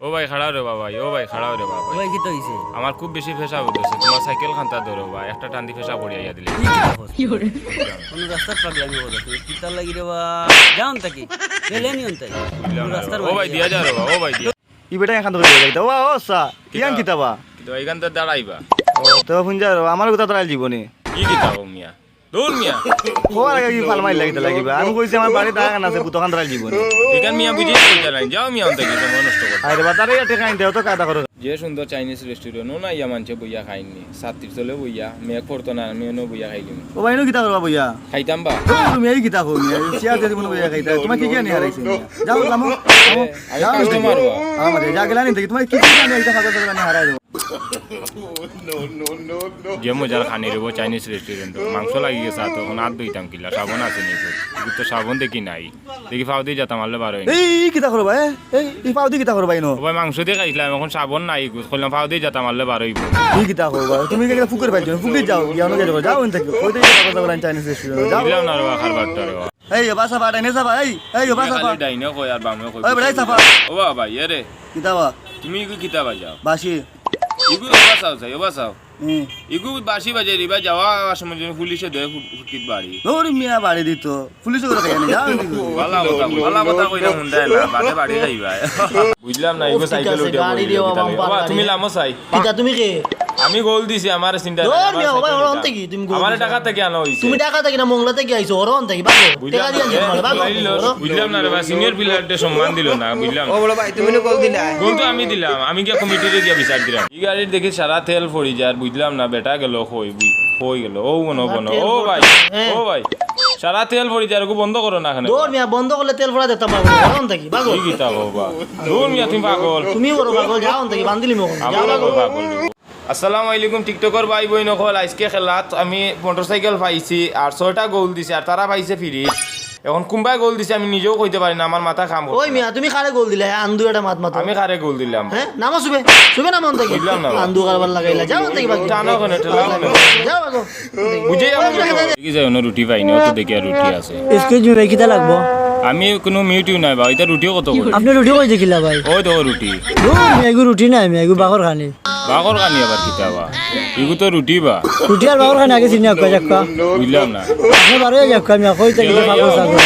ও ভাই খাড়াও রে বাবা, ও ভাই খাড়াও রে বাবা। ভাই কি তো হইছে? আমার খুব বেশি পেশাব হইতেছে, তোমার সাইকেল খান্তা ধরো বা একটা টান্দি পেশাব করিয়া দিলে। কোন রাস্তার পাগলামি বলো তুমি কিতার লাগি রে বা যাও তাকি গেলে নিয়ন তাই রাস্তার ও ভাই দিয়া যা রে বাবা, ও ভাই দিয়া। ই বেটা এখান থেকে যাইতা ও ও সা কিয়ান কিতাবা কিন্তু এইখান থেকে দাঁড়াইবা। ও তো ফুঞ্জা আমার কথা তোরা জীবনে কি কিতাব মিয়া? দূর মিয়া। কোয়া লাগে কি ফালমাই লাগিতে লাগিবা আমি কইছি আমার বাড়ি দাগান আছে পুতখান তোরা জীবনে এখান মিয়া বুঝি কইতা নাই, যাও মিয়া অন্তে কিছু নষ্ট কর। আরে বাতারে এটা খাইন দেও তো কাদা করো যে সুন্দর চাইনিজ রেস্টুরেন্ট ও না ইয়া মানছে বইয়া খাইনি, সাত্রির চলে বইয়া মেয়ে করতো না, আমি এনে বইয়া খাইলিম। ও ভাই নো কিতা করবা বইয়া খাইতাম বা তুমি এই কিতা কই চিয়া দে তুমি বইয়া খাইতা তোমার কি জ্ঞান হারাইছে যাও লামো আগে কাস্টমার হওয়া। আমারে যা গেলানি দেখি তোমার কি জ্ঞান এইটা খাবার দাবার আমি হারাই দেব যে মজার খানি রেবো চাইনিজ রেস্টুরেন্ট, মাংস লাগি গেছে তো এখন আর দইতাম কিলা, সাবন আছে নি কিন্তু তো সাবন দেখি নাই, দেখি ফাও দিয়ে যেতাম আনলে বার হয়নি। এই কিতা করবা এই এই পাও দি কিতা করবা ইনো ভাই মাংস দিয়ে খাইছিলাম, এখন সাবন নাই, কইলাম ফাও দিয়ে যেতাম আনলে বার হইব। এই কিতা করবা তুমি কি ফুকুর পাইছো ফুকুর যাও ইয়ানো যাও যাও এন থেকে কই দেই খাবার দাবার চাইনিজ রেস্টুরেন্ট যাও দিলাম না রে খারবারটা রে। এই বাসা বাড়া নে সাবা এই বাসা বাড়া ডাইনে কই আর বামে কই। ওই বড়াই সাফা ও বাবা এরে কিতাবা তুমি ইগু কিতাবা যাও, বাসি ইগু বাসাও যাই বাসাও ইগু বাসি বাজে রিবা যাওয়া সময় পুলিশে দেয় ফুটকিত বাড়ি। ওর মিয়া বাড়ি দিত পুলিশ করে খাই না যাও ভালা কথা কইরা মন দেয় না, বাড়ি বাড়ি যাইবা। বুঝলাম না ইগু সাইকেল উঠে গাড়ি দিও বাবা তুমি লামো চাই কিতা তুমি কে আমি গোল দিছি, আমার চিন্তা দৌড় মিয়া ভাই ওরন থেকে তুমি আমার টাকা থেকে আনা হইছে। তুমি টাকা থেকে না মংলা থেকে আইছো ওরন থেকে বাগো টাকা দিয়ে আনছো মানে বাগো বুঝলাম না রে ভাই, সিনিয়র প্লেয়ারদের সম্মান দিল না, বুঝলাম ও বড় ভাই তুমি না গোল দিলা গোল তো আমি দিলাম, আমি কি কমিটিতে গিয়ে বিচার দিলাম। এই গাড়ির দেখি সারা তেল পড়ি যায়, বুঝলাম না বেটা গেল হই গেল ও বনো ও ভাই ও ভাই সারা তেল পড়ি যায়, বন্ধ করো না এখানে। দৌড় মিয়া বন্ধ করলে তেল ভরা দিতাম বাগো ওরন থেকে বাগো কি কিতা বাবা দূর মিয়া তুমি পাগল, তুমি বড় পাগল যাও থেকে বান্দিলি মগন যাও বাগো পাগল। আসসালামু আলাইকুম টিকটকর ভাই বই নকল, আজকে খেলাত আমি মোটরসাইকেল পাইছি আর 6টা গোল দিছি আর তারা পাইছে ফ্রি। এখন কোনবাই গোল দিছে আমি নিজেও কইতে পারি না, আমার মাথা কাম ওই করছে। মিয়া তুমি কারে গোল দিলা আন্দু এটা মাত মাত আমি কারে গোল দিলাম? হ্যাঁ নামো সুবে সুবে নামো থেকে বুঝলাম না। আন্দু কারবার লাগাইলা যাও থেকে বাগো টানো কেন ঠেলাও কেন যাও বাগো বুঝে কি যায় না, রুটি পাই না তো দেখি আর রুটি আছে। এক্সকিউজ মি ভাই কিটা লাগবো? আমি কোনো মিউটিউ নাই বা এটা রুটিও কত করে? আপনি রুটি কই দেখিলা ভাই? ওই তো রুটি এগু রুটি না আমি এগু বাগর খানি বাগর কানি আবার কিতাবা এগু তো রুটি বা রুটি আর বাগর খানি আগে চিনি আক্কা যাক্কা বুঝলাম না। আপনি বারে যাক্কা আমি কই থেকে বাগর সাগর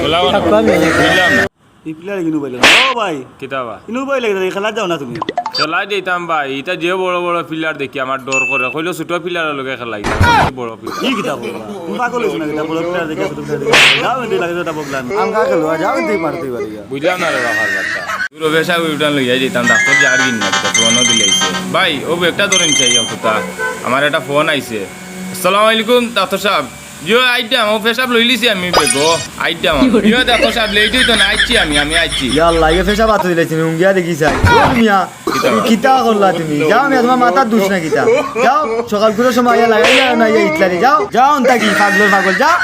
খেলাও না আক্কা আমি বুঝলাম না এই প্লেয়ার কিনু পাইলে ও ভাই কিতাবা কিনু পাইলে খেলা যাও না তুমি খেলাই দিতাম ভাই, এটা যে বড় বড় প্লেয়ার দেখি আমার ডর করে, কইলো ছোট প্লেয়ারের লগে খেলাই বড় প্লেয়ার কি কিতা করবা তুমি পাগল হইছ না কিতা বড় প্লেয়ার দেখে ছোট প্লেয়ার দেখে যাও এন্ড লাগে তো বগলান আম কা খেলো যাও এন্ড মারতে পারি বুঝলাম না রে বাবার বাচ্চা তুই বেশা উঠান লইয়া যেতাম ডাক্তার যে আর দিন না কিতা ফোনও দিলাইছে ভাই ও একটা ধরেন চাই কথা আমার একটা ফোন আইছে। আসসালামু আলাইকুম ডাক্তার সাহেব, জিও আইটাম ও পেশাব লই লিছি আমি বেগো আইটাম জিও ডাক্তার সাহেব লেইটই তো না আইছি আমি আইছি। ইয়া আল্লাহ ইয়ে ফেসা বাত দিলে তুমি উঙ্গিয়া দেখি চাই ও মিয়া তুমি কিতা করলা তুমি যাও মিয়া তোমার মাথা দুষ না কিতা যাও সকাল করে সময় লাগাইলা না ইয়া ইতলারি যাও যাও অন্তা কি পাগল যাও।